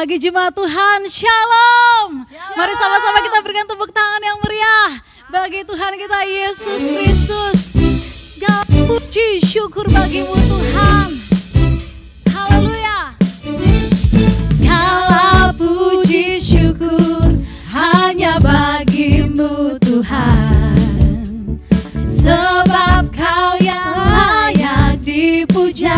bagi jemaat Tuhan. Shalom. Mari sama-sama kita berikan tepuk tangan yang meriah bagi Tuhan kita Yesus Kristus. Segala puji syukur bagimu Tuhan. Haleluya. Segala puji syukur hanya bagimu Tuhan, sebab Kau yang layak dipuja.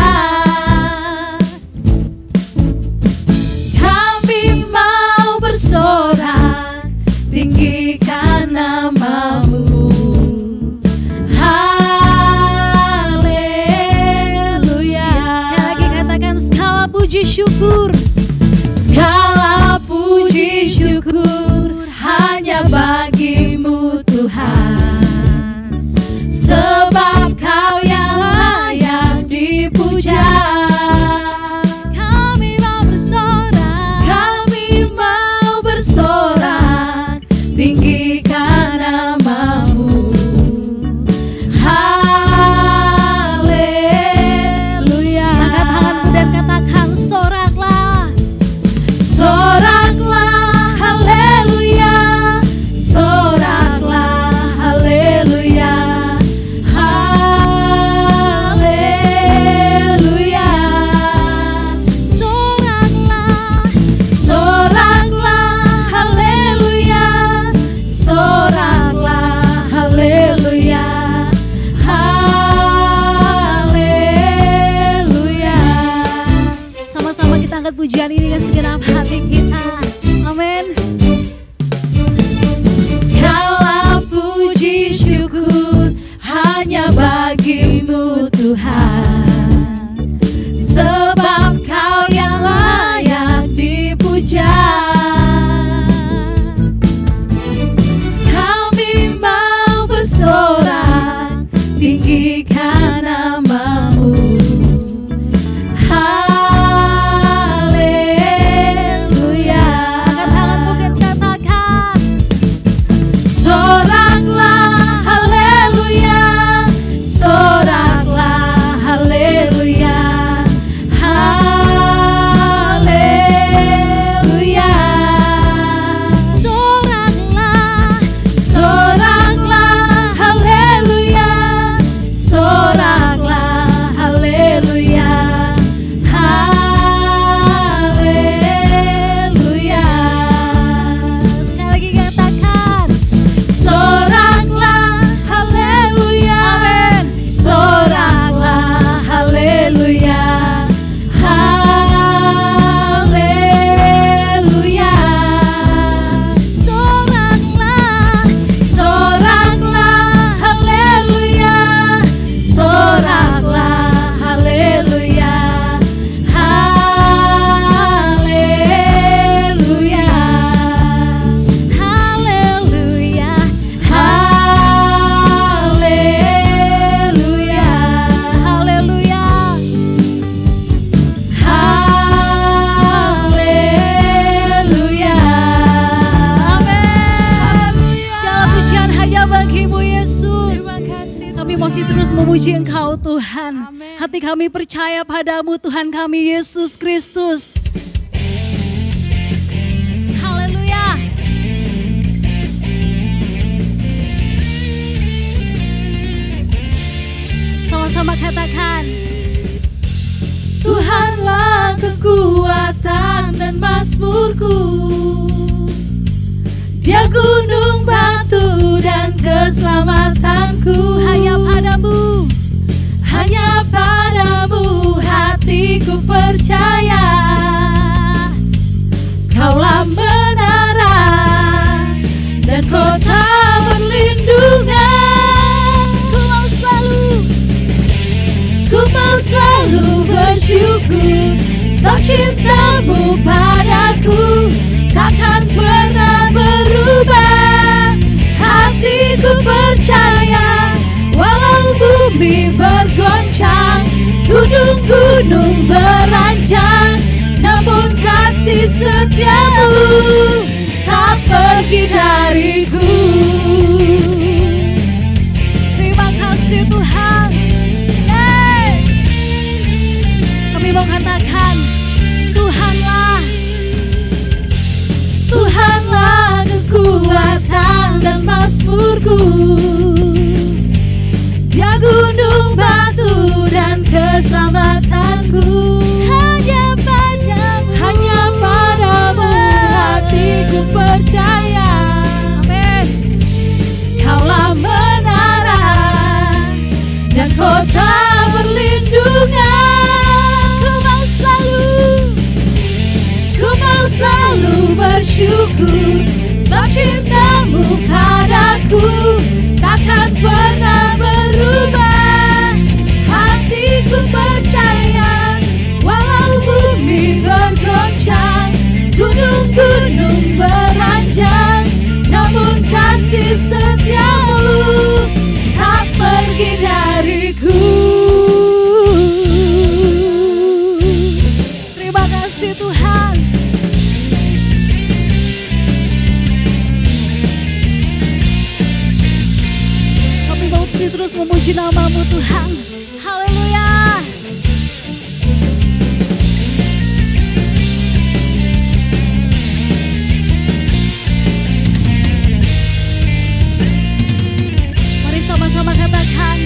Kami mau bersorak tinggikan nama-Mu. Haleluya. Sekali lagi katakan segala puji syukur. Segala puji syukur hanya bagimu Tuhan, sebab Kau yang layak dipuja. Kami mau bersorak, tinggikan nama-Mu. Haleluya. Angkat tanganmu dan katakan soraklah. Soraklah, haleluya. Soraklah, haleluya. Haleluya. Soraklah, soraklah, haleluya. Soraklah, haleluya. Haleluya. Sama-sama kita angkat pujian ini dengan segenap hati kita. Amin. Segala puji syukur hanya bagimu Tuhan, sebab Kau yang layak dipuja. Kami mau bersorak, tinggikan nama-Mu. Haleluya. Angkat tanganmu dan katakan soraklah, haleluya. Soraklah, haleluya. Haleluya. Soraklah, soraklah, haleluya. Soraklah, haleluya. Haleluya. Sekali lagi katakan soraklah, haleluya. Amin. Soraklah, haleluya. Haleluya. Soraklah, soraklah, haleluya. Soraklah, haleluya. Haleluya. Haleluya. Haleluya. Haleluya. Haleluya. Amin. Segala pujian hanya bagimu Yesus. Terima kasih. Kami masih terus memuji Engkau Tuhan. Amin. Hati kami percaya padamu Tuhan kami Yesus Kristus. Haleluya. Sama-sama katakan Tuhanlah kekuatan dan mazmurku, Dia gunung batu dan keselamatanku. Hanya padamu, hanya padamu hatiku percaya. Kaulah menara dan kota perlindungan. Ku mau selalu bersyukur, sebab cintamu padaku takkan pernah berubah. Hatiku percaya, walau bumi bergoncang, gunung-gunung beranjak, namun kasih setiamu tak pergi dariku. Terima kasih Tuhan. Kami mau katakan Tuhanlah masih terus memuji nama-Mu Tuhan. Haleluya. Mari sama-sama katakan,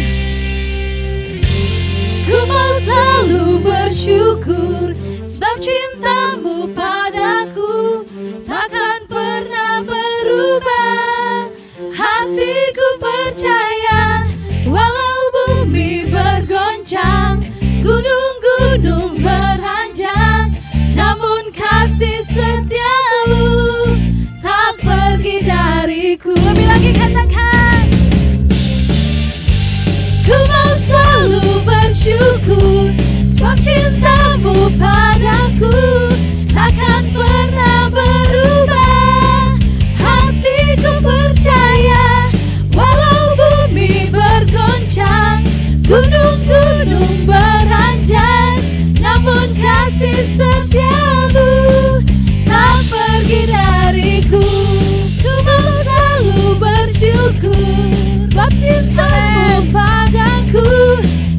ku mau selalu bersyukur sebab cinta-Mu padaku takkan pernah berubah. Hatiku percaya walau bumi bergoncang, gunung-gunung beranjak, namun kasih setia-Mu tak pergi dariku. Lebih lagi katakan, ku mau selalu bersyukur sebab cinta-Mu padaku takkan pernah berubah. Hatiku percaya walau bumi bergoncang, gunung-gunung beranjak, namun kasih setia-Mu tak pergi dariku. Ku mau selalu bersyukur sebab cinta-Mu padaku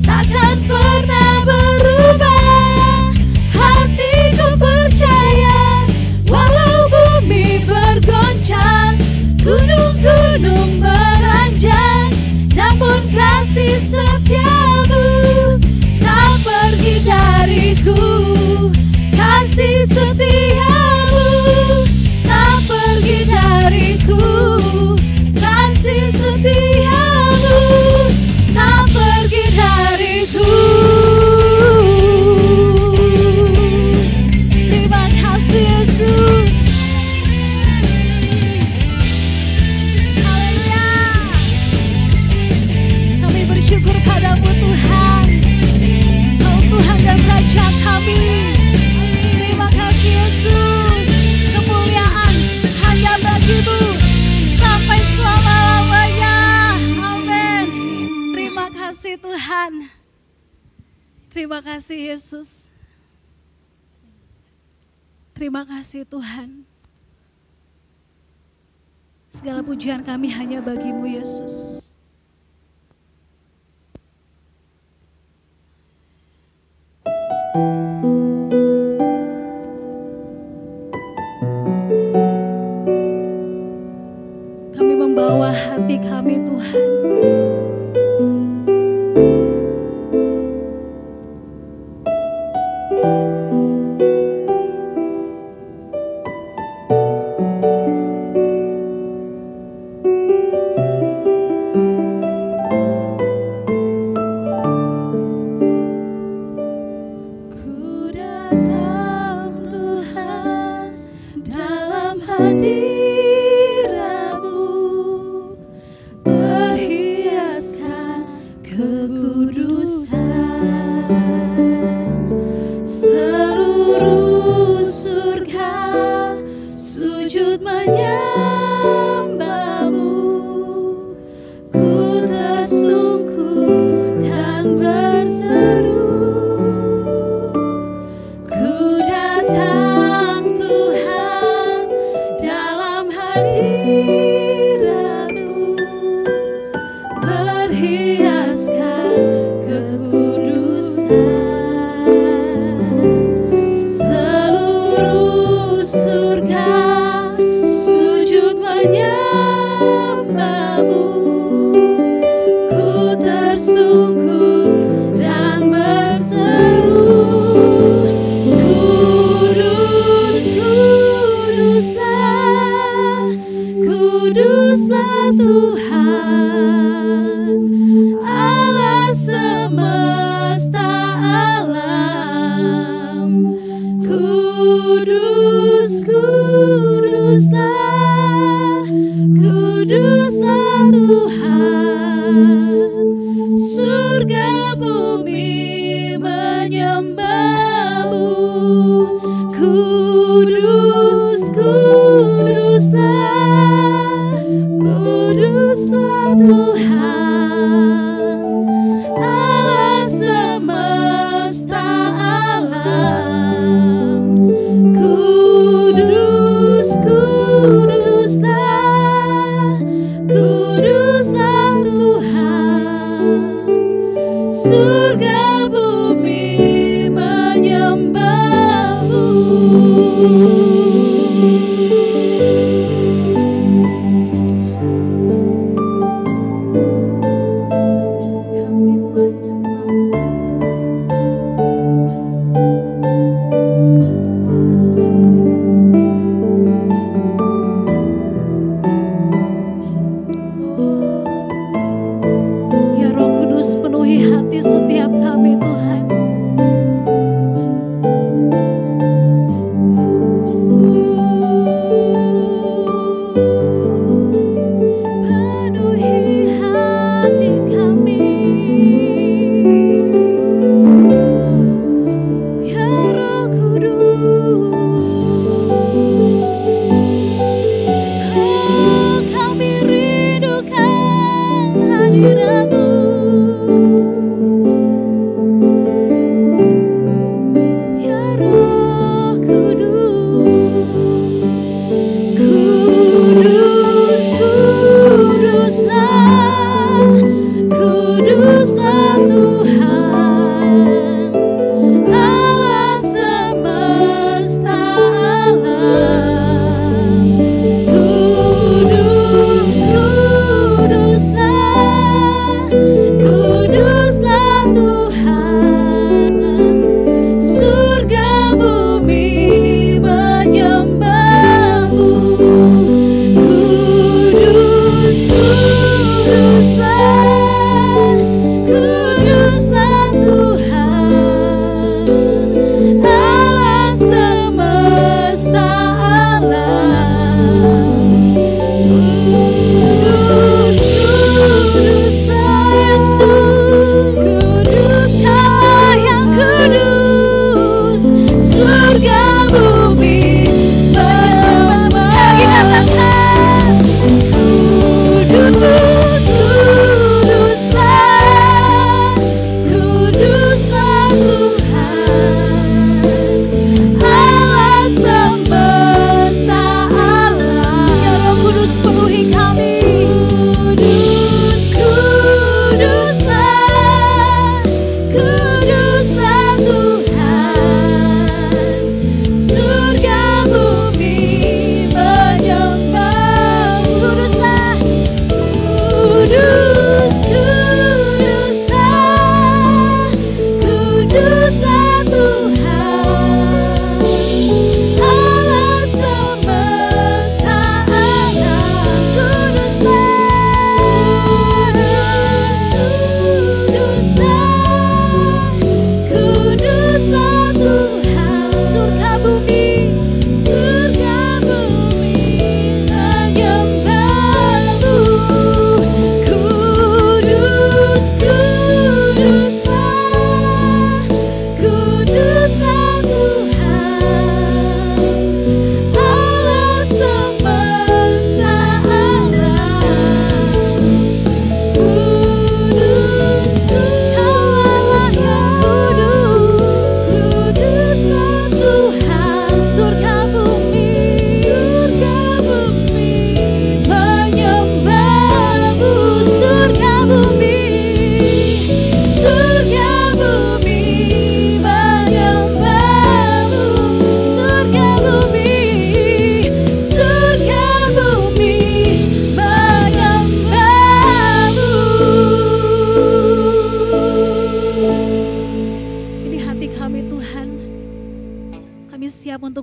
takkan pernah berubah. Hatiku percaya walau bumi bergoncang, gunung-gunung beranjak, namun kasih setia-Mu tak pergi dariku. Kasih setia-Mu tak pergi dariku. Kasih setia-Mu tak pergi dariku. Terima kasih Yesus. Haleluya. Kami bersyukur padamu Tuhan, Kau Tuhan dan Raja kami. Terima kasih Yesus. Kemuliaan hanya bagi-Mu sampai selama-lamanya. Amin. Terima kasih Tuhan. Terima kasih Yesus. Terima kasih Tuhan. Segala pujian kami hanya bagi-Mu Yesus. Kami membawa hati kami Tuhan. Ku datang Tuhan dalam hadirat-Mu, berhiaskan kekudusan. Seluruh surga sujud menyembah-Mu. Ku tersungkur dan berseru, ku datang Tuhan dalam hadirat-Mu, berhiaskan kekudusan. Seluruh surga sujud menyembah-Mu. Ku tersungkur dan berseru, kudus, kuduslah, kuduslah Tuhan, Allah semesta alam. Kudus, kuduslah, kuduslah Tuhan, surga bumi menyembah-Mu. Kudus, kuduslah, kuduslah Tuhan, Allah semesta alam. Kudus, kuduslah, kuduslah Tuhan,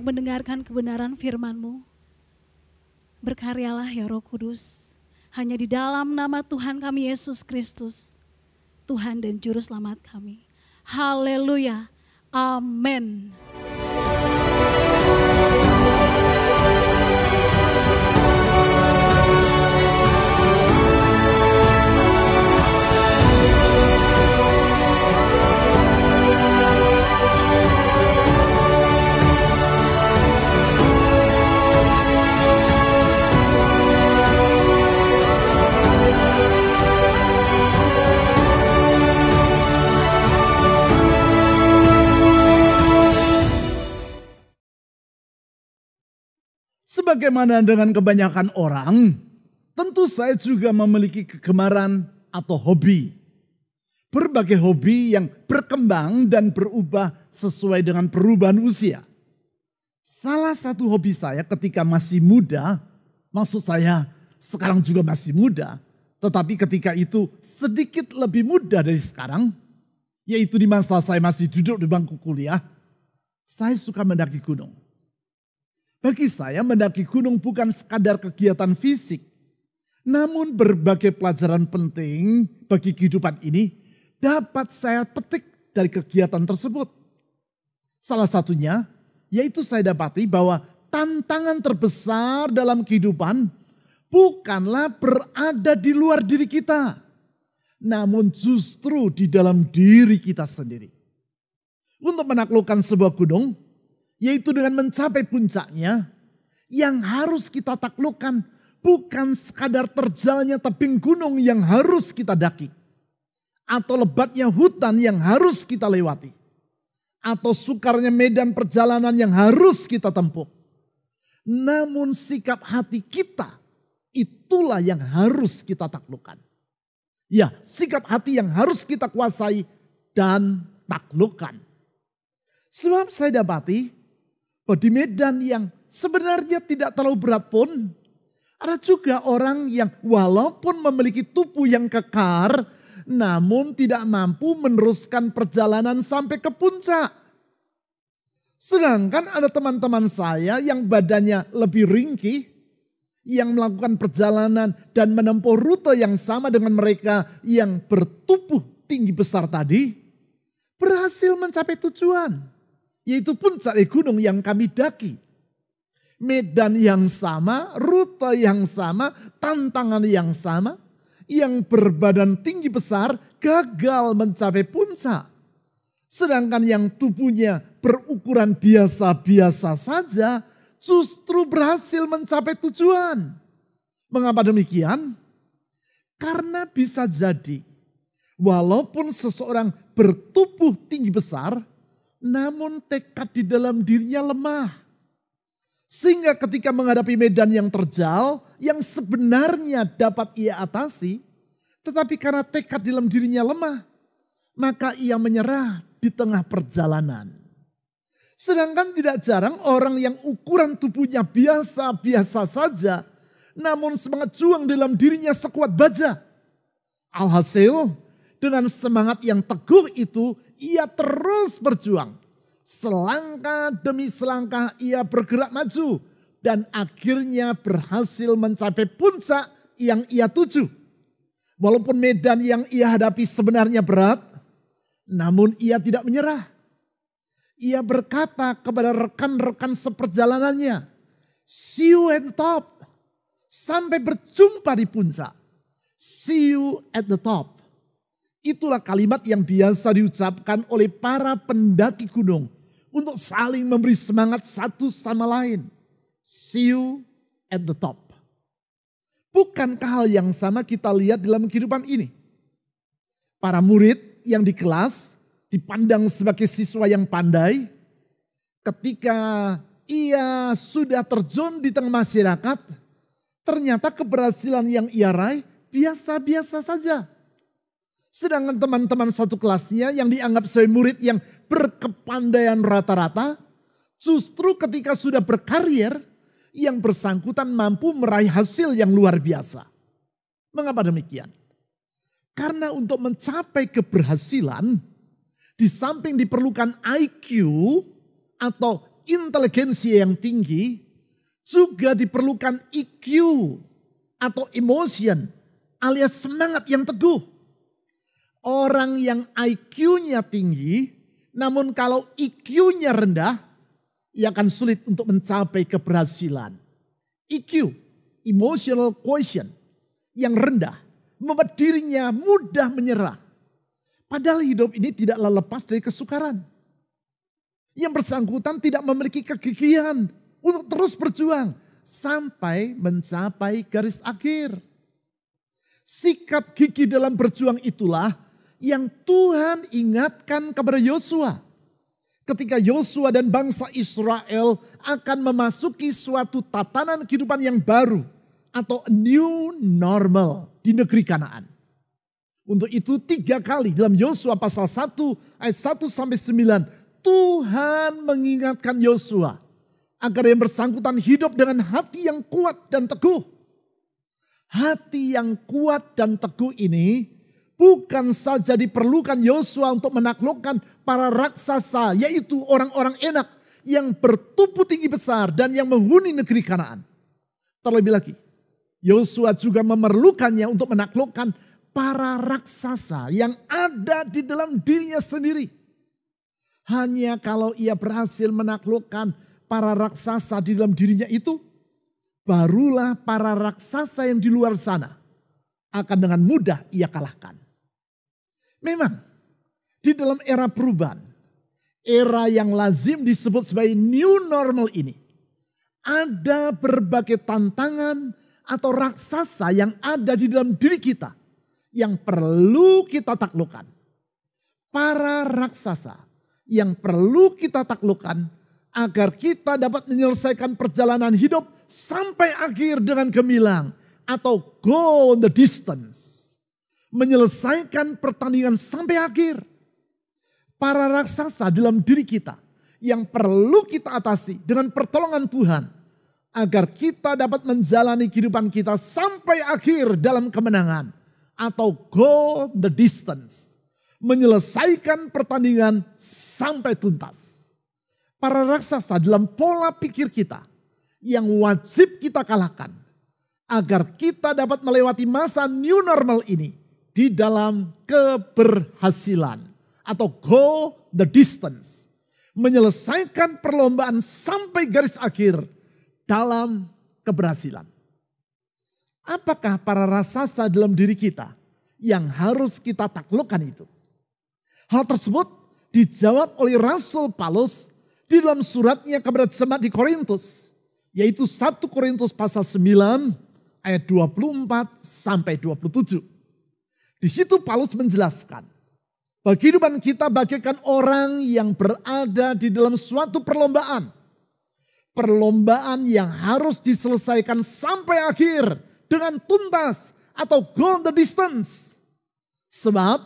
mendengarkan kebenaran firman-Mu. Berkaryalah ya Roh Kudus, hanya di dalam nama Tuhan kami Yesus Kristus, Tuhan dan Juru Selamat kami. Haleluya, amin. Sebagaimana dengan kebanyakan orang, tentu saya juga memiliki kegemaran atau hobi. Berbagai hobi yang berkembang dan berubah sesuai dengan perubahan usia. Salah satu hobi saya ketika masih muda, maksud saya sekarang juga masih muda, tetapi ketika itu sedikit lebih muda dari sekarang, yaitu di masa saya masih duduk di bangku kuliah, saya suka mendaki gunung. Bagi saya mendaki gunung bukan sekadar kegiatan fisik, namun berbagai pelajaran penting bagi kehidupan ini dapat saya petik dari kegiatan tersebut. Salah satunya yaitu saya dapati bahwa tantangan terbesar dalam kehidupan bukanlah berada di luar diri kita, namun justru di dalam diri kita sendiri. Untuk menaklukkan sebuah gunung, yaitu dengan mencapai puncaknya, yang harus kita taklukkan bukan sekadar terjalnya tebing gunung yang harus kita daki. Atau lebatnya hutan yang harus kita lewati. Atau sukarnya medan perjalanan yang harus kita tempuh. Namun sikap hati kita itulah yang harus kita taklukkan. Ya, sikap hati yang harus kita kuasai dan taklukkan. Sebab saya dapati bahwa di medan yang sebenarnya tidak terlalu berat pun, ada juga orang yang walaupun memiliki tubuh yang kekar, namun tidak mampu meneruskan perjalanan sampai ke puncak. Sedangkan ada teman-teman saya yang badannya lebih ringkih, yang melakukan perjalanan dan menempuh rute yang sama dengan mereka yang bertubuh tinggi besar tadi, berhasil mencapai tujuan, yaitu puncak gunung yang kami daki. Medan yang sama, rute yang sama, tantangan yang sama, yang berbadan tinggi besar gagal mencapai puncak. Sedangkan yang tubuhnya berukuran biasa-biasa saja justru berhasil mencapai tujuan. Mengapa demikian? Karena bisa jadi walaupun seseorang bertubuh tinggi besar, namun tekad di dalam dirinya lemah. Sehingga ketika menghadapi medan yang terjal, yang sebenarnya dapat ia atasi, tetapi karena tekad dalam dirinya lemah, maka ia menyerah di tengah perjalanan. Sedangkan tidak jarang orang yang ukuran tubuhnya biasa-biasa saja, namun semangat juang dalam dirinya sekuat baja. Alhasil, dengan semangat yang teguh itu, ia terus berjuang. Selangkah demi selangkah ia bergerak maju dan akhirnya berhasil mencapai puncak yang ia tuju. Walaupun medan yang ia hadapi sebenarnya berat, namun ia tidak menyerah. Ia berkata kepada rekan-rekan seperjalanannya, "See you at the top." Sampai berjumpa di puncak. See you at the top. Itulah kalimat yang biasa diucapkan oleh para pendaki gunung untuk saling memberi semangat satu sama lain. See you at the top. Bukankah hal yang sama kita lihat dalam kehidupan ini? Para murid yang di kelas dipandang sebagai siswa yang pandai, ketika ia sudah terjun di tengah masyarakat, ternyata keberhasilan yang ia raih biasa-biasa saja. Sedangkan teman-teman satu kelasnya yang dianggap sebagai murid yang berkepandaian rata-rata, justru ketika sudah berkarir, yang bersangkutan mampu meraih hasil yang luar biasa. Mengapa demikian? Karena untuk mencapai keberhasilan, di samping diperlukan IQ atau inteligensi yang tinggi, juga diperlukan EQ atau emotion alias semangat yang teguh. Orang yang IQ-nya tinggi, namun kalau EQ-nya rendah, ia akan sulit untuk mencapai keberhasilan. EQ, emotional quotient, yang rendah, membuat dirinya mudah menyerah. Padahal hidup ini tidaklah lepas dari kesukaran. Yang bersangkutan tidak memiliki kegigihan untuk terus berjuang sampai mencapai garis akhir. Sikap gigih dalam berjuang itulah yang Tuhan ingatkan kepada Yosua. Ketika Yosua dan bangsa Israel akan memasuki suatu tatanan kehidupan yang baru atau a new normal di negeri Kanaan. Untuk itu 3 kali dalam Yosua pasal 1 ayat 1 sampai 9 Tuhan mengingatkan Yosua agar yang bersangkutan hidup dengan hati yang kuat dan teguh. Hati yang kuat dan teguh ini bukan saja diperlukan Yosua untuk menaklukkan para raksasa, yaitu orang-orang enak yang bertubuh tinggi besar dan yang menghuni negeri Kanaan. Terlebih lagi, Yosua juga memerlukannya untuk menaklukkan para raksasa yang ada di dalam dirinya sendiri. Hanya kalau ia berhasil menaklukkan para raksasa di dalam dirinya itu, barulah para raksasa yang di luar sana akan dengan mudah ia kalahkan. Memang di dalam era perubahan, era yang lazim disebut sebagai new normal ini, ada berbagai tantangan, atau raksasa yang ada di dalam diri kita yang perlu kita taklukkan. Para raksasa yang perlu kita taklukkan agar kita dapat menyelesaikan perjalanan hidup sampai akhir dengan gemilang atau go the distance. Menyelesaikan pertandingan sampai akhir. Para raksasa dalam diri kita yang perlu kita atasi dengan pertolongan Tuhan agar kita dapat menjalani kehidupan kita sampai akhir dalam kemenangan atau go the distance. Menyelesaikan pertandingan sampai tuntas. Para raksasa dalam pola pikir kita yang wajib kita kalahkan agar kita dapat melewati masa new normal ini di dalam keberhasilan atau go the distance. Menyelesaikan perlombaan sampai garis akhir dalam keberhasilan. Apakah para raksasa dalam diri kita yang harus kita taklukkan itu? Hal tersebut dijawab oleh Rasul Paulus di dalam suratnya kepada jemaat di Korintus. Yaitu 1 Korintus pasal 9 ayat 24 sampai 27. Di situ Paulus menjelaskan bahwa kehidupan kita bagaikan orang yang berada di dalam suatu perlombaan. Perlombaan yang harus diselesaikan sampai akhir dengan tuntas atau go the distance. Sebab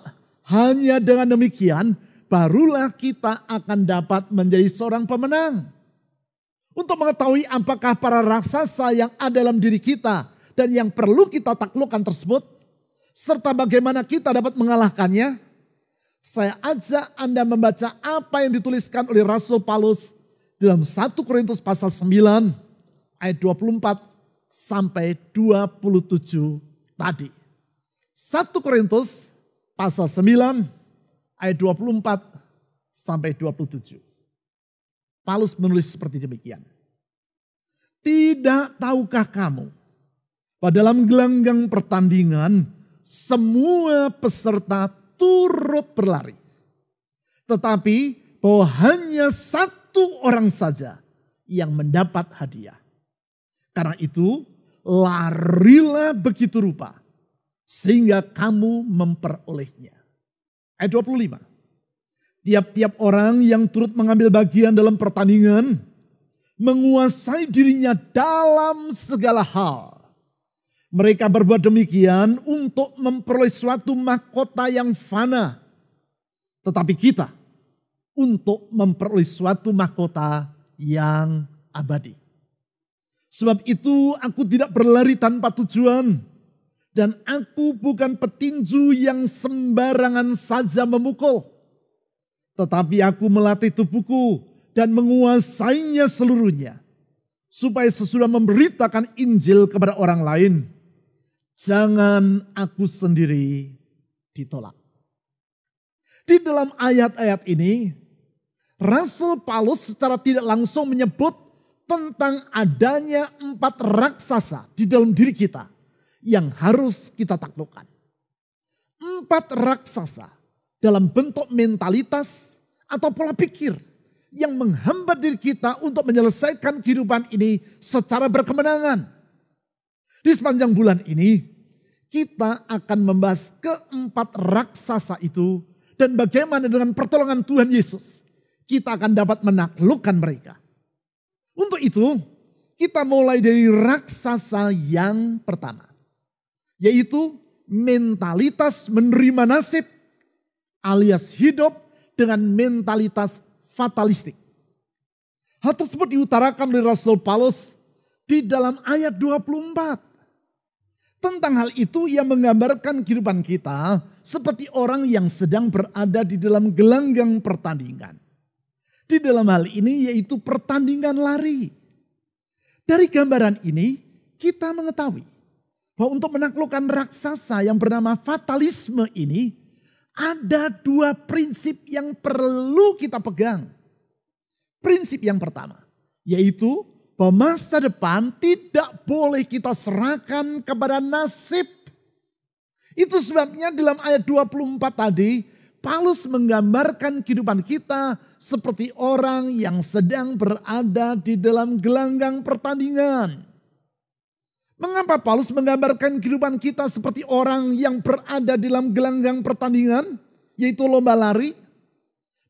hanya dengan demikian barulah kita akan dapat menjadi seorang pemenang. Untuk mengetahui apakah para raksasa yang ada dalam diri kita dan yang perlu kita taklukkan tersebut, serta bagaimana kita dapat mengalahkannya, saya ajak Anda membaca apa yang dituliskan oleh Rasul Paulus dalam 1 Korintus pasal 9 ayat 24 sampai 27 tadi. 1 Korintus pasal 9 ayat 24 sampai 27. Paulus menulis seperti demikian. Tidak tahukah kamu bahwa dalam gelanggang pertandingan semua peserta turut berlari. Tetapi bahwa hanya satu orang saja yang mendapat hadiah. Karena itu larilah begitu rupa sehingga kamu memperolehnya. Ayat 25. Tiap-tiap orang yang turut mengambil bagian dalam pertandingan menguasai dirinya dalam segala hal. Mereka berbuat demikian untuk memperoleh suatu mahkota yang fana. Tetapi kita untuk memperoleh suatu mahkota yang abadi. Sebab itu aku tidak berlari tanpa tujuan. Dan aku bukan petinju yang sembarangan saja memukul. Tetapi aku melatih tubuhku dan menguasainya seluruhnya. Supaya sesudah memberitakan Injil kepada orang lain, jangan aku sendiri ditolak. Di dalam ayat-ayat ini, Rasul Paulus secara tidak langsung menyebut tentang adanya 4 raksasa di dalam diri kita yang harus kita taklukkan. 4 raksasa dalam bentuk mentalitas atau pola pikir yang menghambat diri kita untuk menyelesaikan kehidupan ini secara berkemenangan. Di sepanjang bulan ini kita akan membahas ke-4 raksasa itu dan bagaimana dengan pertolongan Tuhan Yesus kita akan dapat menaklukkan mereka. Untuk itu kita mulai dari raksasa yang pertama, yaitu mentalitas menerima nasib alias hidup dengan mentalitas fatalistik. Hal tersebut diutarakan oleh Rasul Paulus di dalam ayat 24. Tentang hal itu ia menggambarkan kehidupan kita seperti orang yang sedang berada di dalam gelanggang pertandingan. Di dalam hal ini yaitu pertandingan lari. Dari gambaran ini kita mengetahui bahwa untuk menaklukkan raksasa yang bernama fatalisme ini ada 2 prinsip yang perlu kita pegang. Prinsip yang pertama yaitu bahwa masa depan tidak boleh kita serahkan kepada nasib. Itu sebabnya dalam ayat 24 tadi Paulus menggambarkan kehidupan kita seperti orang yang sedang berada di dalam gelanggang pertandingan. Mengapa Paulus menggambarkan kehidupan kita seperti orang yang berada di dalam gelanggang pertandingan, yaitu lomba lari?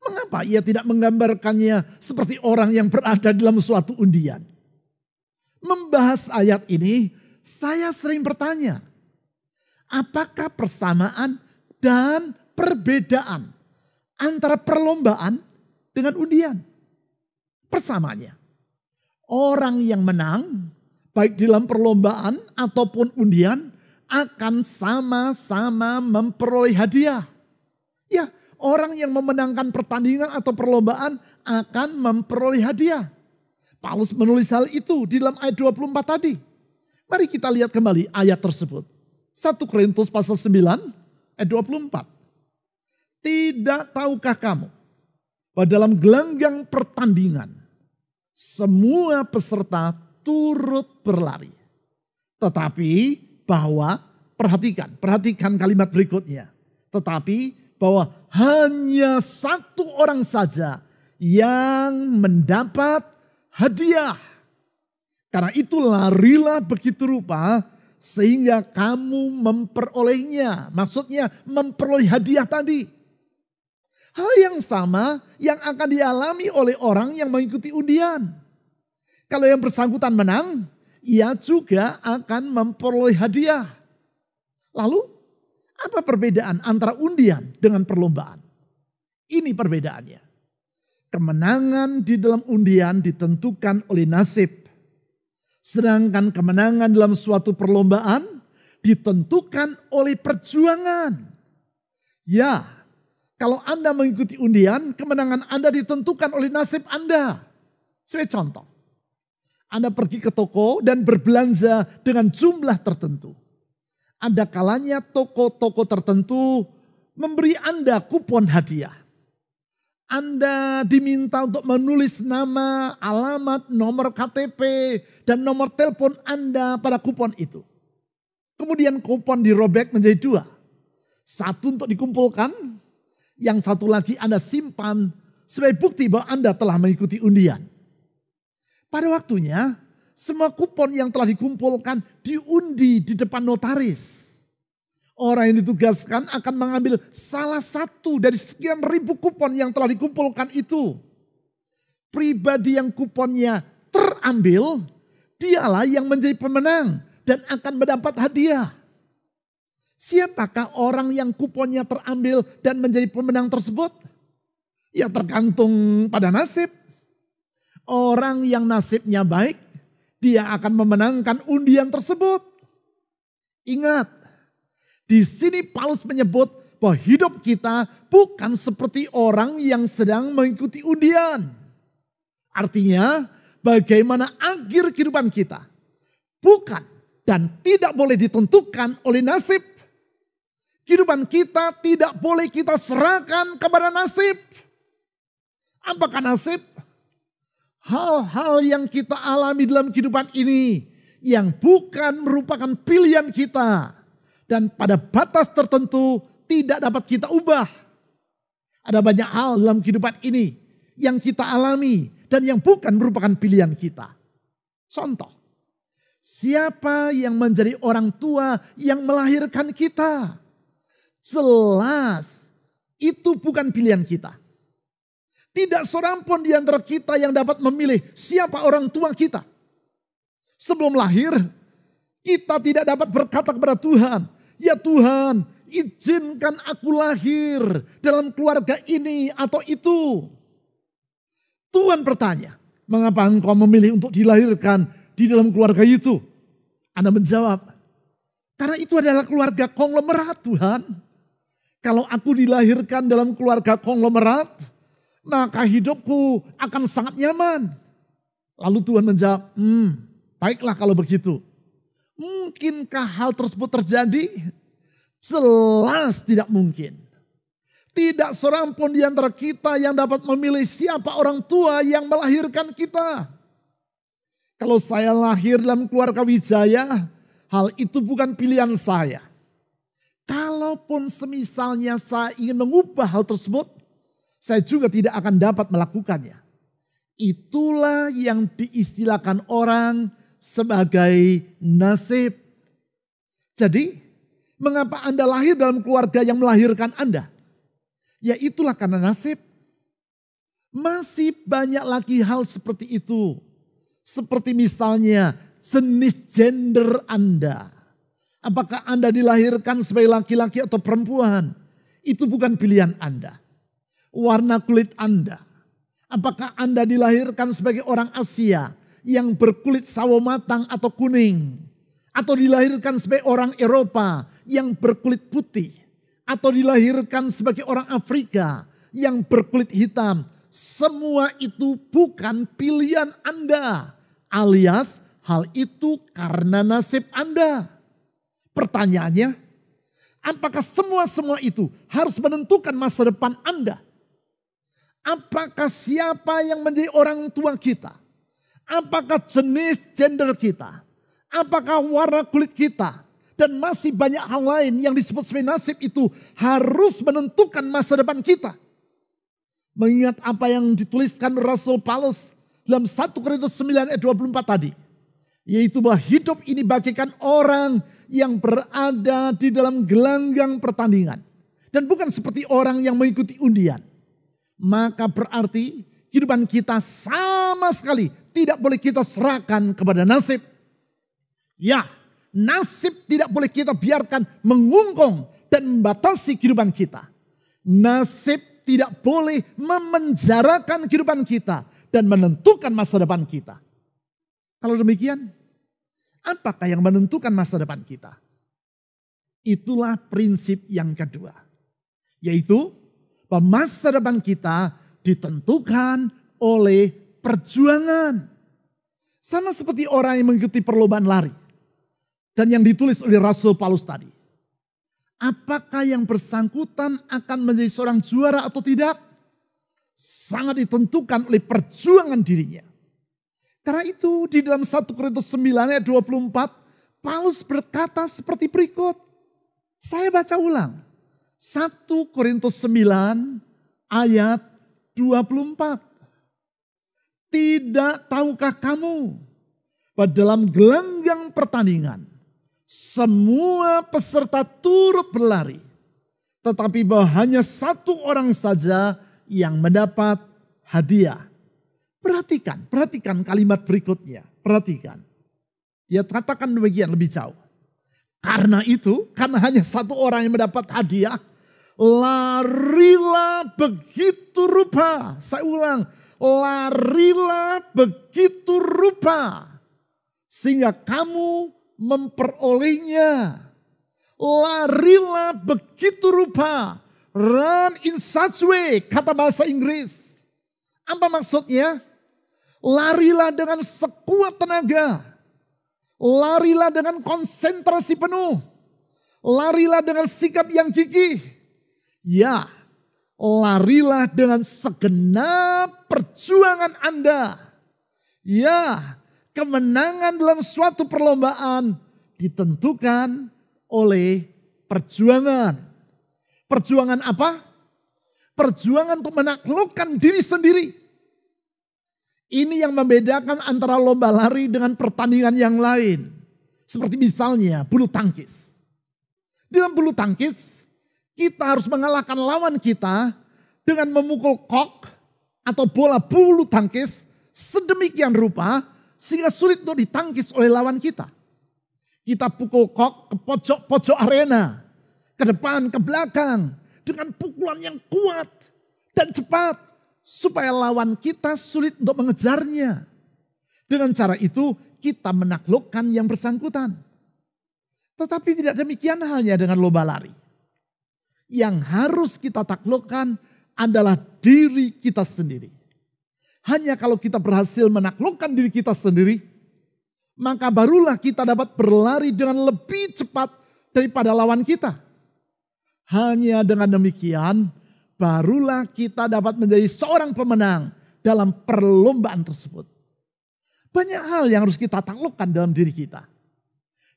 Mengapa ia tidak menggambarkannya seperti orang yang berada dalam suatu undian? Membahas ayat ini, saya sering bertanya, apakah persamaan dan perbedaan antara perlombaan dengan undian? Persamaannya, orang yang menang baik dalam perlombaan ataupun undian akan sama-sama memperoleh hadiah. Ya, orang yang memenangkan pertandingan atau perlombaan akan memperoleh hadiah. Paulus menulis hal itu di dalam ayat 24 tadi. Mari kita lihat kembali ayat tersebut. 1 Korintus pasal 9 ayat 24. Tidak tahukah kamu bahwa dalam gelanggang pertandingan semua peserta turut berlari. Tetapi bahwa, perhatikan kalimat berikutnya. Tetapi bahwa hanya satu orang saja yang mendapat hadiah. Karena itu larilah begitu rupa sehingga kamu memperolehnya. Maksudnya memperoleh hadiah tadi. Hal yang sama yang akan dialami oleh orang yang mengikuti undian. Kalau yang bersangkutan menang, ia juga akan memperoleh hadiah. Lalu, apa perbedaan antara undian dengan perlombaan? Ini perbedaannya. Kemenangan di dalam undian ditentukan oleh nasib. Sedangkan kemenangan dalam suatu perlombaan ditentukan oleh perjuangan. Ya, kalau Anda mengikuti undian, kemenangan Anda ditentukan oleh nasib Anda. Sebagai contoh. Anda pergi ke toko dan berbelanja dengan jumlah tertentu. Ada kalanya toko-toko tertentu memberi Anda kupon hadiah. Anda diminta untuk menulis nama, alamat, nomor KTP, dan nomor telepon Anda pada kupon itu. Kemudian kupon dirobek menjadi dua. Satu untuk dikumpulkan, yang satu lagi Anda simpan sebagai bukti bahwa Anda telah mengikuti undian. Pada waktunya, semua kupon yang telah dikumpulkan diundi di depan notaris. Orang yang ditugaskan akan mengambil salah satu dari sekian ribu kupon yang telah dikumpulkan itu. Pribadi yang kuponnya terambil, dialah yang menjadi pemenang dan akan mendapat hadiah. Siapakah orang yang kuponnya terambil dan menjadi pemenang tersebut? Ya tergantung pada nasib. Orang yang nasibnya baik, dia akan memenangkan undian tersebut. Ingat, di sini Paulus menyebut bahwa hidup kita bukan seperti orang yang sedang mengikuti undian. Artinya, bagaimana akhir kehidupan kita bukan dan tidak boleh ditentukan oleh nasib. Kehidupan kita tidak boleh kita serahkan kepada nasib. Apakah nasib? Hal-hal yang kita alami dalam kehidupan ini yang bukan merupakan pilihan kita dan pada batas tertentu tidak dapat kita ubah. Ada banyak hal dalam kehidupan ini yang kita alami dan yang bukan merupakan pilihan kita. Contoh, siapa yang menjadi orang tua yang melahirkan kita? Jelas itu bukan pilihan kita. Tidak seorang pun di antara kita yang dapat memilih siapa orang tua kita. Sebelum lahir, kita tidak dapat berkata kepada Tuhan, ya Tuhan, izinkan aku lahir dalam keluarga ini atau itu. Tuhan bertanya, mengapa engkau memilih untuk dilahirkan di dalam keluarga itu? Anda menjawab, karena itu adalah keluarga konglomerat Tuhan. Kalau aku dilahirkan dalam keluarga konglomerat, maka hidupku akan sangat nyaman. Lalu Tuhan menjawab, baiklah kalau begitu. Mungkinkah hal tersebut terjadi? Jelas tidak mungkin. Tidak seorang pun di antara kita yang dapat memilih siapa orang tua yang melahirkan kita. Kalau saya lahir dalam keluarga Wijaya, hal itu bukan pilihan saya. Kalaupun semisalnya saya ingin mengubah hal tersebut, saya juga tidak akan dapat melakukannya. Itulah yang diistilahkan orang sebagai nasib. Jadi, mengapa Anda lahir dalam keluarga yang melahirkan Anda? Ya itulah karena nasib. Masih banyak lagi hal seperti itu. Seperti misalnya jenis gender Anda. Apakah Anda dilahirkan sebagai laki-laki atau perempuan? Itu bukan pilihan Anda. Warna kulit Anda. Apakah Anda dilahirkan sebagai orang Asia yang berkulit sawo matang atau kuning? Atau dilahirkan sebagai orang Eropa yang berkulit putih? Atau dilahirkan sebagai orang Afrika yang berkulit hitam? Semua itu bukan pilihan Anda. Alias hal itu karena nasib Anda. Pertanyaannya, apakah semua itu harus menentukan masa depan Anda? Apakah siapa yang menjadi orang tua kita? Apakah jenis gender kita? Apakah warna kulit kita? Dan masih banyak hal lain yang disebut sebagai nasib itu harus menentukan masa depan kita. Mengingat apa yang dituliskan Rasul Paulus dalam 1 Korintus 9 ayat 24 tadi. Yaitu bahwa hidup ini bagaikan orang yang berada di dalam gelanggang pertandingan. Dan bukan seperti orang yang mengikuti undian. Maka berarti kehidupan kita sama sekali tidak boleh kita serahkan kepada nasib. Ya, nasib tidak boleh kita biarkan mengungkung dan membatasi kehidupan kita. Nasib tidak boleh memenjarakan kehidupan kita dan menentukan masa depan kita. Kalau demikian, apakah yang menentukan masa depan kita? Itulah prinsip yang kedua. Yaitu bahwa masa depan kita ditentukan oleh perjuangan. Sama seperti orang yang mengikuti perlombaan lari. Dan yang ditulis oleh Rasul Paulus tadi. Apakah yang bersangkutan akan menjadi seorang juara atau tidak? Sangat ditentukan oleh perjuangan dirinya. Karena itu di dalam 1 Korintus 9 ayat 24. Paulus berkata seperti berikut. Saya baca ulang. 1 Korintus 9 ayat 24. Tidak tahukah kamu bahwa dalam gelanggang pertandingan semua peserta turut berlari. Tetapi bahwa hanya satu orang saja yang mendapat hadiah. Perhatikan kalimat berikutnya. Perhatikan. Dia katakan demikian lebih jauh. Karena itu, karena hanya satu orang yang mendapat hadiah. Larilah begitu rupa. Saya ulang. Larilah begitu rupa. Sehingga kamu memperolehnya. Larilah begitu rupa. Run in such way. Kata bahasa Inggris. Apa maksudnya? Larilah dengan sekuat tenaga. Larilah dengan konsentrasi penuh. Larilah dengan sikap yang gigih. Ya, larilah dengan segenap perjuangan Anda. Ya, kemenangan dalam suatu perlombaan ditentukan oleh perjuangan. Perjuangan apa? Perjuangan untuk menaklukkan diri sendiri. Ini yang membedakan antara lomba lari dengan pertandingan yang lain. Seperti misalnya bulu tangkis. Dalam bulu tangkis, kita harus mengalahkan lawan kita dengan memukul kok atau bola bulu tangkis sedemikian rupa sehingga sulit untuk ditangkis oleh lawan kita. Kita pukul kok ke pojok-pojok arena, ke depan, ke belakang dengan pukulan yang kuat dan cepat. Supaya lawan kita sulit untuk mengejarnya. Dengan cara itu kita menaklukkan yang bersangkutan. Tetapi tidak demikian halnya dengan lomba lari. Yang harus kita taklukkan adalah diri kita sendiri. Hanya kalau kita berhasil menaklukkan diri kita sendiri, maka barulah kita dapat berlari dengan lebih cepat daripada lawan kita. Hanya dengan demikian, barulah kita dapat menjadi seorang pemenang dalam perlombaan tersebut. Banyak hal yang harus kita taklukkan dalam diri kita.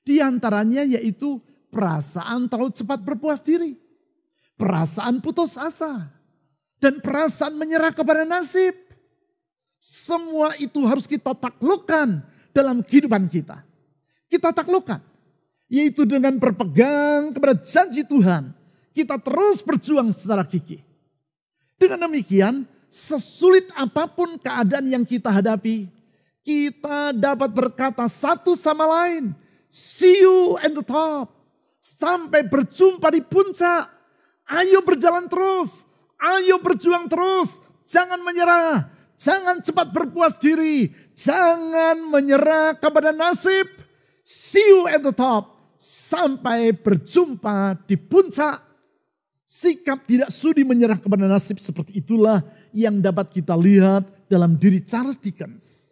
Di antaranya yaitu perasaan terlalu cepat berpuas diri. Perasaan putus asa. Dan perasaan menyerah kepada nasib. Semua itu harus kita taklukkan dalam kehidupan kita. Kita taklukkan, yaitu dengan berpegang kepada janji Tuhan. Kita terus berjuang secara gigih. Dengan demikian, sesulit apapun keadaan yang kita hadapi, kita dapat berkata satu sama lain, see you at the top. Sampai berjumpa di puncak. Ayo berjalan terus. Ayo berjuang terus. Jangan menyerah. Jangan cepat berpuas diri. Jangan menyerah kepada nasib. See you at the top. Sampai berjumpa di puncak. Sikap tidak sudi menyerah kepada nasib seperti itulah yang dapat kita lihat dalam diri Charles Dickens.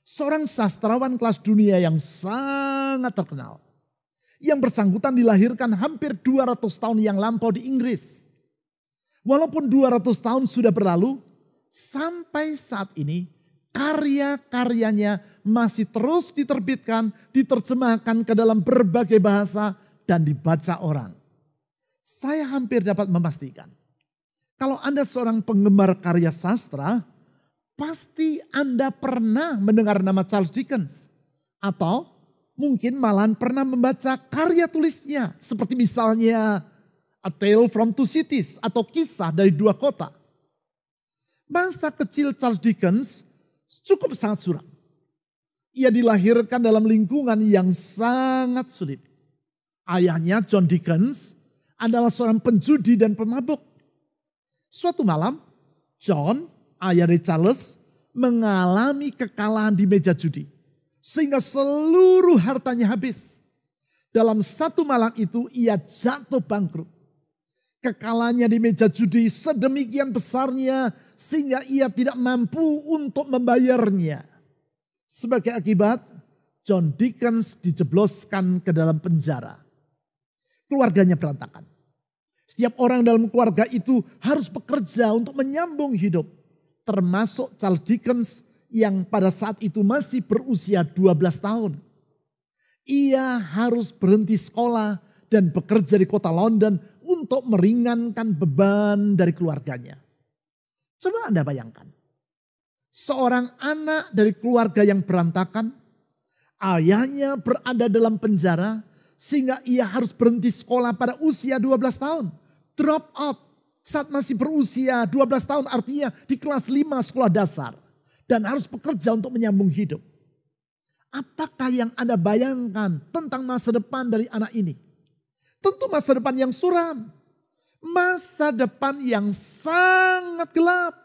Seorang sastrawan kelas dunia yang sangat terkenal. Yang bersangkutan dilahirkan hampir 200 tahun yang lampau di Inggris. Walaupun 200 tahun sudah berlalu, sampai saat ini karya-karyanya masih terus diterbitkan, diterjemahkan ke dalam berbagai bahasa dan dibaca orang. Saya hampir dapat memastikan, kalau Anda seorang penggemar karya sastra, pasti Anda pernah mendengar nama Charles Dickens. Atau mungkin malahan pernah membaca karya tulisnya. Seperti misalnya A Tale from Two Cities atau Kisah dari Dua Kota. Masa kecil Charles Dickens cukup sangat suram. Ia dilahirkan dalam lingkungan yang sangat sulit. Ayahnya John Dickens adalah seorang penjudi dan pemabuk. Suatu malam, John, ayah dari Charles, mengalami kekalahan di meja judi. Sehingga seluruh hartanya habis. Dalam satu malam itu ia jatuh bangkrut. Kekalahannya di meja judi sedemikian besarnya sehingga ia tidak mampu untuk membayarnya. Sebagai akibat, John Dickens dijebloskan ke dalam penjara. Keluarganya berantakan. Setiap orang dalam keluarga itu harus bekerja untuk menyambung hidup. Termasuk Charles Dickens yang pada saat itu masih berusia 12 tahun. Ia harus berhenti sekolah dan bekerja di kota London untuk meringankan beban dari keluarganya. Coba Anda bayangkan. Seorang anak dari keluarga yang berantakan, ayahnya berada dalam penjara sehingga ia harus berhenti sekolah pada usia 12 tahun. Drop out saat masih berusia 12 tahun artinya di kelas 5 sekolah dasar. Dan harus bekerja untuk menyambung hidup. Apakah yang Anda bayangkan tentang masa depan dari anak ini? Tentu masa depan yang suram. Masa depan yang sangat gelap.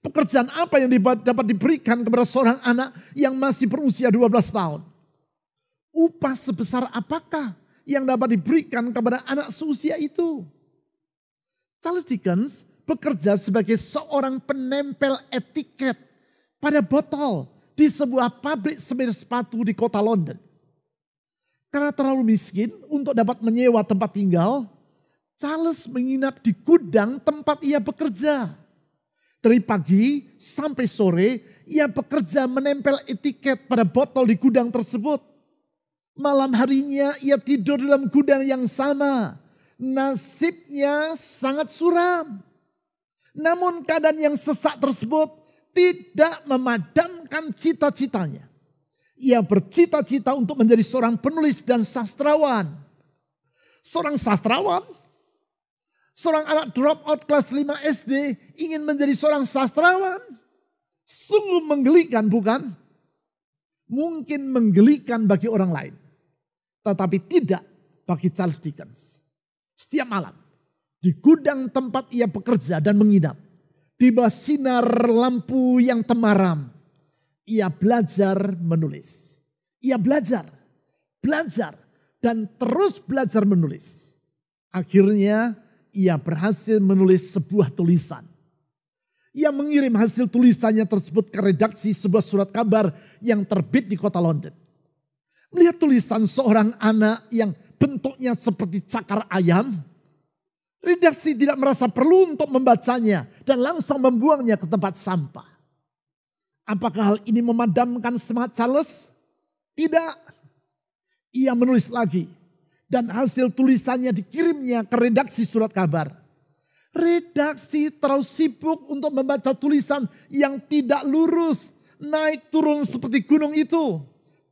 Pekerjaan apa yang dapat diberikan kepada seorang anak yang masih berusia 12 tahun? Upah sebesar apakah yang dapat diberikan kepada anak seusia itu? Charles Dickens bekerja sebagai seorang penempel etiket pada botol di sebuah pabrik semir sepatu di kota London. Karena terlalu miskin untuk dapat menyewa tempat tinggal, Charles menginap di gudang tempat ia bekerja. Dari pagi sampai sore, ia bekerja menempel etiket pada botol di gudang tersebut. Malam harinya ia tidur dalam gudang yang sama. Nasibnya sangat suram. Namun keadaan yang sesak tersebut tidak memadamkan cita-citanya. Ia bercita-cita untuk menjadi seorang penulis dan sastrawan. Seorang sastrawan? Seorang anak drop out kelas 5 SD ingin menjadi seorang sastrawan? Sungguh menggelikan bukan? Mungkin menggelikan bagi orang lain. Tetapi tidak bagi Charles Dickens. Setiap malam di gudang tempat ia bekerja dan menginap. Di bawah sinar lampu yang temaram, ia belajar menulis. Ia belajar, dan terus belajar menulis. Akhirnya ia berhasil menulis sebuah tulisan. Ia mengirim hasil tulisannya tersebut ke redaksi sebuah surat kabar yang terbit di kota London. Melihat tulisan seorang anak yang bentuknya seperti cakar ayam, redaksi tidak merasa perlu untuk membacanya dan langsung membuangnya ke tempat sampah. Apakah hal ini memadamkan semangat Charles? Tidak. Ia menulis lagi dan hasil tulisannya dikirimnya ke redaksi surat kabar. Redaksi terlalu sibuk untuk membaca tulisan yang tidak lurus, naik turun seperti gunung itu.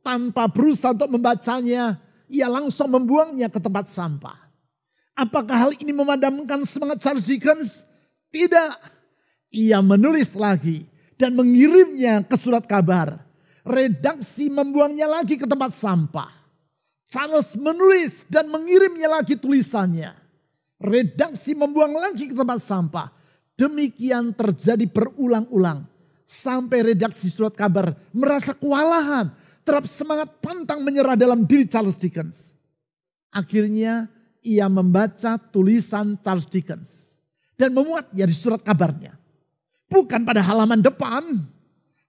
Tanpa berusaha untuk membacanya, ia langsung membuangnya ke tempat sampah. Apakah hal ini memadamkan semangat Charles Dickens? Tidak. Ia menulis lagi dan mengirimnya ke surat kabar. Redaksi membuangnya lagi ke tempat sampah. Charles menulis dan mengirimnya lagi tulisannya. Redaksi membuang lagi ke tempat sampah. Demikian terjadi berulang-ulang. Sampai redaksi surat kabar merasa kewalahan terhadap semangat pantang menyerah dalam diri Charles Dickens. Akhirnya ia membaca tulisan Charles Dickens dan memuatnya di surat kabarnya. Bukan pada halaman depan,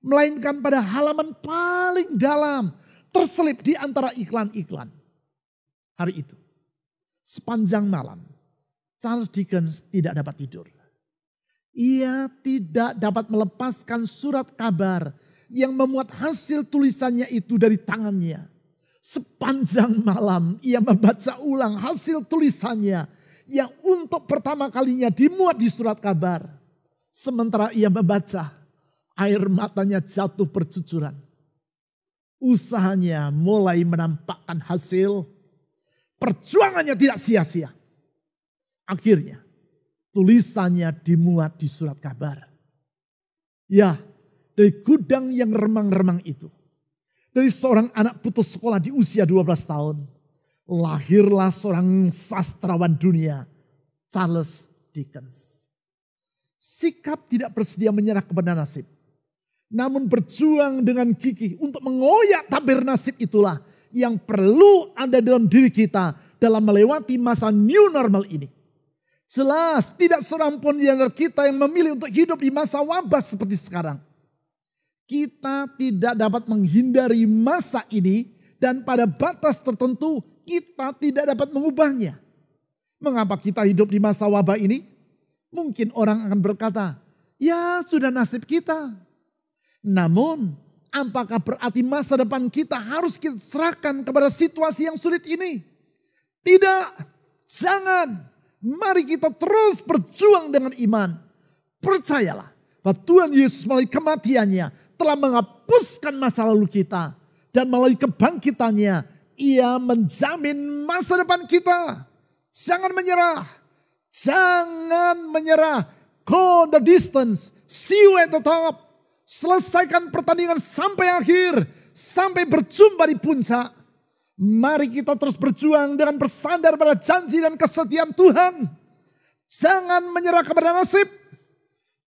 melainkan pada halaman paling dalam, terselip di antara iklan-iklan. Hari itu, sepanjang malam, Charles Dickens tidak dapat tidur. Ia tidak dapat melepaskan surat kabar yang memuat hasil tulisannya itu dari tangannya. Sepanjang malam ia membaca ulang hasil tulisannya yang untuk pertama kalinya dimuat di surat kabar. Sementara ia membaca, air matanya jatuh bercucuran. Usahanya mulai menampakkan hasil. Perjuangannya tidak sia-sia. Akhirnya tulisannya dimuat di surat kabar. Ya, dari gudang yang remang-remang itu. Dari seorang anak putus sekolah di usia 12 tahun. Lahirlah seorang sastrawan dunia, Charles Dickens. Sikap tidak bersedia menyerah kepada nasib. Namun berjuang dengan gigih untuk mengoyak tabir nasib itulah yang perlu ada dalam diri kita dalam melewati masa new normal ini. Jelas tidak seorang pun di antara kita yang memilih untuk hidup di masa wabah seperti sekarang. Kita tidak dapat menghindari masa ini dan pada batas tertentu kita tidak dapat mengubahnya. Mengapa kita hidup di masa wabah ini? Mungkin orang akan berkata, ya sudah nasib kita. Namun apakah berarti masa depan kita harus kita serahkan kepada situasi yang sulit ini? Tidak, jangan. Mari kita terus berjuang dengan iman. Percayalah bahwa Tuhan Yesus melalui kematiannya telah menghapuskan masa lalu kita. Dan melalui kebangkitannya, ia menjamin masa depan kita. Jangan menyerah. Jangan menyerah. Go the distance. See you at the top. Selesaikan pertandingan sampai akhir. Sampai berjumpa di puncak. Mari kita terus berjuang dengan bersandar pada janji dan kesetiaan Tuhan. Jangan menyerah kepada nasib.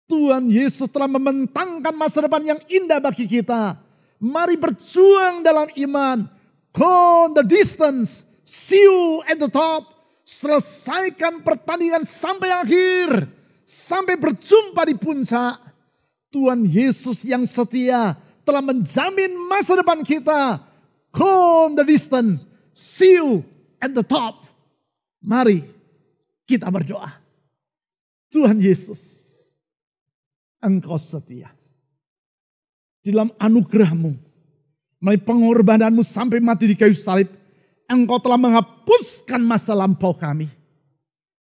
Tuhan Yesus telah membentangkan masa depan yang indah bagi kita. Mari berjuang dalam iman. Go the distance. See you at the top. Selesaikan pertandingan sampai akhir. Sampai berjumpa di puncak. Tuhan Yesus yang setia telah menjamin masa depan kita. Go the distance. See you at the top. Mari kita berdoa. Tuhan Yesus, Engkau setia. Di dalam anugerah-Mu, melalui pengorbananmu sampai mati di kayu salib, Engkau telah menghapuskan masa lampau kami.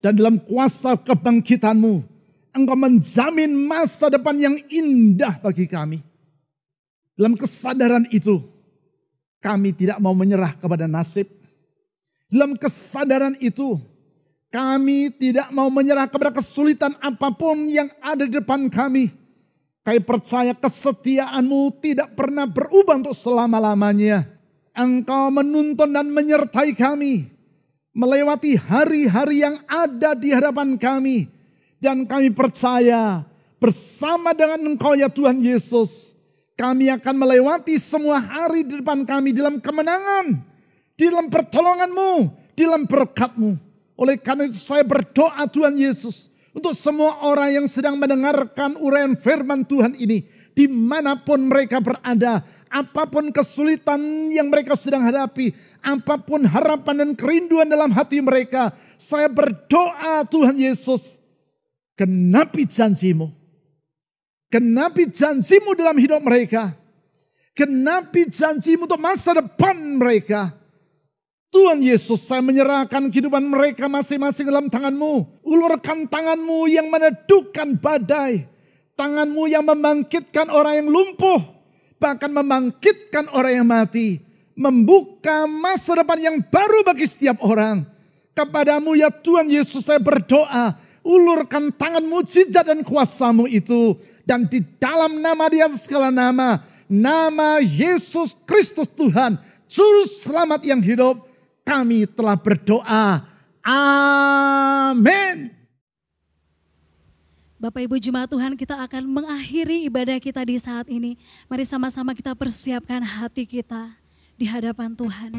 Dan dalam kuasa kebangkitan-Mu, Engkau menjamin masa depan yang indah bagi kami. Dalam kesadaran itu, kami tidak mau menyerah kepada nasib. Dalam kesadaran itu, kami tidak mau menyerah kepada kesulitan apapun yang ada di depan kami. Kami percaya kesetiaan-Mu tidak pernah berubah untuk selama-lamanya. Engkau menuntun dan menyertai kami melewati hari-hari yang ada di hadapan kami. Dan kami percaya bersama dengan Engkau ya Tuhan Yesus, kami akan melewati semua hari di depan kami dalam kemenangan, di dalam pertolongan-Mu, di dalam berkat-Mu. Oleh karena itu saya berdoa Tuhan Yesus untuk semua orang yang sedang mendengarkan uraian firman Tuhan ini. Dimanapun mereka berada, apapun kesulitan yang mereka sedang hadapi, apapun harapan dan kerinduan dalam hati mereka. Saya berdoa Tuhan Yesus, genapi janji-Mu. Genapi janji-Mu dalam hidup mereka. Genapi janji-Mu untuk masa depan mereka. Tuhan Yesus, saya menyerahkan kehidupan mereka masing-masing dalam tangan-Mu. Ulurkan tangan-Mu yang meneduhkan badai. Tangan-Mu yang membangkitkan orang yang lumpuh. bahkan membangkitkan orang yang mati, membuka masa depan yang baru bagi setiap orang. Kepadamu ya Tuhan Yesus saya berdoa, ulurkan tangan mujizat dan kuasa-Mu itu. Dan di dalam nama di atas segala nama, nama Yesus Kristus Tuhan, Juru Selamat yang hidup, kami telah berdoa. Amin. Bapak Ibu Jemaat Tuhan, kita akan mengakhiri ibadah kita di saat ini. Mari sama-sama kita persiapkan hati kita di hadapan Tuhan.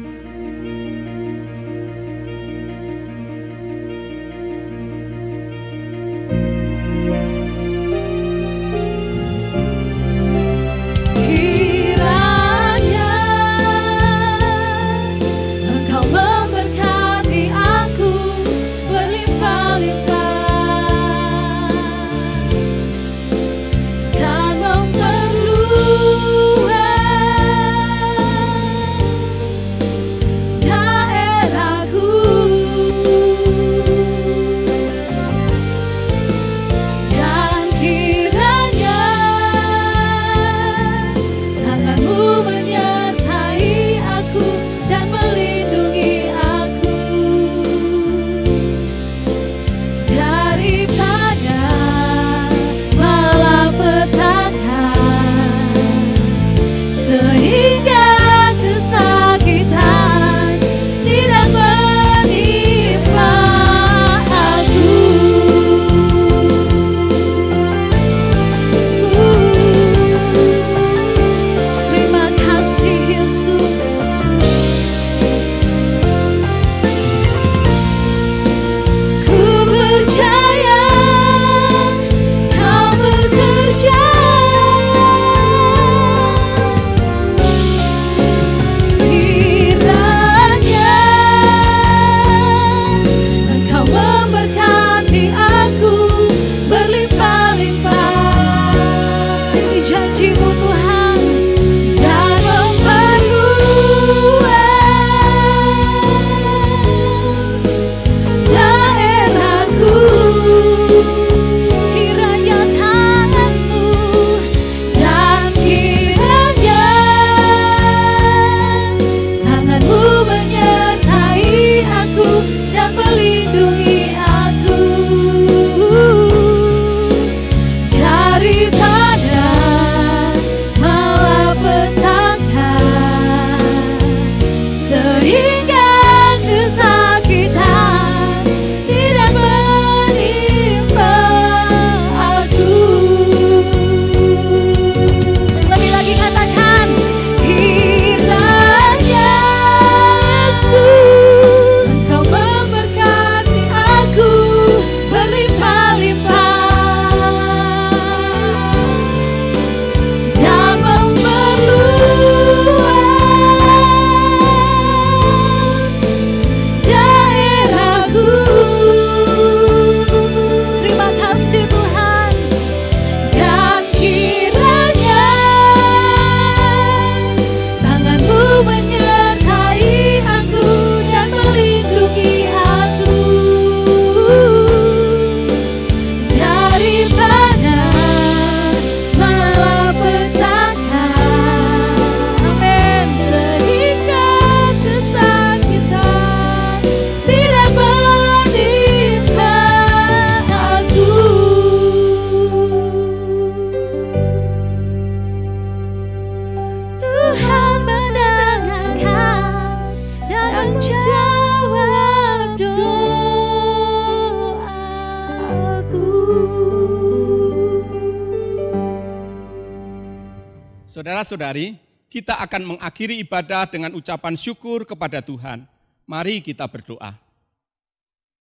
Saudara-saudari, kita akan mengakhiri ibadah dengan ucapan syukur kepada Tuhan. Mari kita berdoa.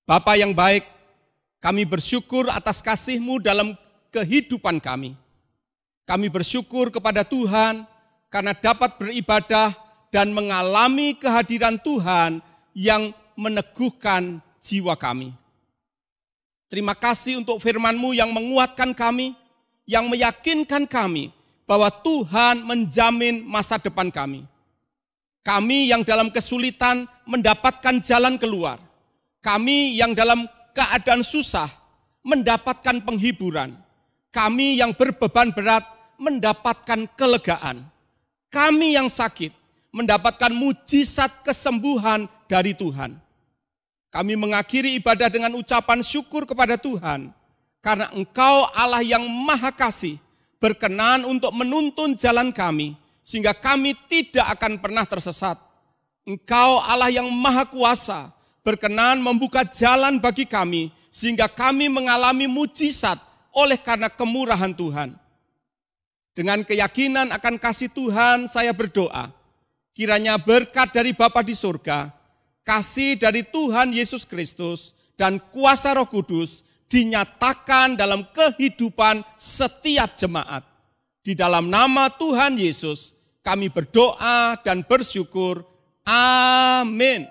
Bapa yang baik, kami bersyukur atas kasih-Mu dalam kehidupan kami. Kami bersyukur kepada Tuhan karena dapat beribadah dan mengalami kehadiran Tuhan yang meneguhkan jiwa kami. Terima kasih untuk firman-Mu yang menguatkan kami, yang meyakinkan kami bahwa Tuhan menjamin masa depan kami. Kami yang dalam kesulitan mendapatkan jalan keluar. Kami yang dalam keadaan susah mendapatkan penghiburan. Kami yang berbeban berat mendapatkan kelegaan. kami yang sakit mendapatkan mujizat kesembuhan dari Tuhan. Kami mengakhiri ibadah dengan ucapan syukur kepada Tuhan, karena Engkau Allah yang Maha Kasih, berkenan untuk menuntun jalan kami, sehingga kami tidak akan pernah tersesat. Engkau Allah yang Maha Kuasa, berkenan membuka jalan bagi kami, sehingga kami mengalami mujizat oleh karena kemurahan Tuhan. Dengan keyakinan akan kasih Tuhan, saya berdoa, kiranya berkat dari Bapa di surga, kasih dari Tuhan Yesus Kristus, dan kuasa Roh Kudus dinyatakan dalam kehidupan setiap jemaat. Di dalam nama Tuhan Yesus, kami berdoa dan bersyukur. Amin.